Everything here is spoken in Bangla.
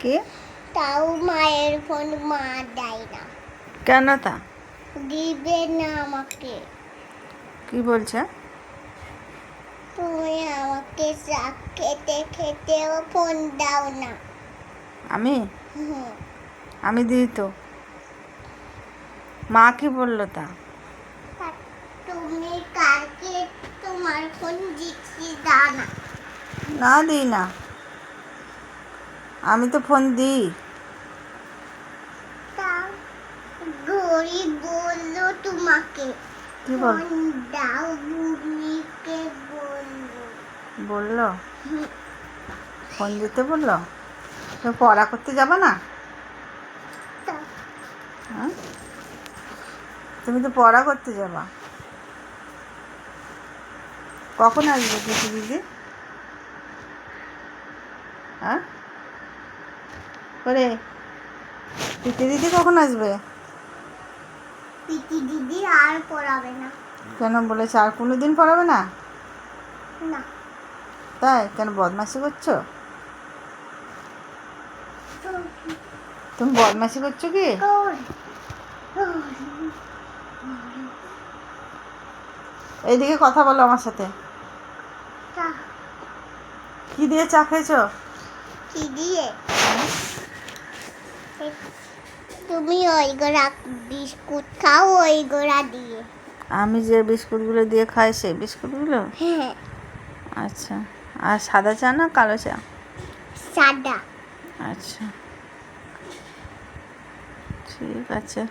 কে? তাও মায়ের ফোন মা দেয় না। কেন তা? দিবে না আমাকে। কি বলছে? তুমি আমাকে চা খেতে খেতেও ফোন দাও না। আমি হুম। আমি দিই তো। মা কি বললো তা? তুমি কালকে তোমার ফোন দিচ্ছি দাও না। না, দিই না। আমি তো ফোন দিই। তা গৌরী বললো তোমাকে কি বল? ফোন দাও, ভূমিকে বললো। বললো? ফোন দিতে বললো? তুমি পড়া করতে যাবে না? তা- হ্যাঁ, তুমি তো পড়া করতে যাবা। কখন আসবে পিসি দিদি? হ্যাঁ, করে পিসি দিদি কখন আসবে? পিটি দিদি আর পড়াবে না। কেন বলেছে আর কোনো দিন পড়াবে না? না। তাই কেন বদমাশি করছো? তুমি বদমাশি করছো কি? এইদিকে কথা বলো আমার সাথে। কি দিয়ে চা খেয়েছো? কি দিয়ে? তুমি ওই গোড়া বিস্কুট খাও, ওই গোড়া দিয়ে। আমি যে বিস্কুটগুলো দিয়ে খাই সেই বিস্কুটগুলো? হ্যাঁ, আচ্ছা। আর সাদা চা না কালো চা? সাদা। আচ্ছা, ঠিক আছে।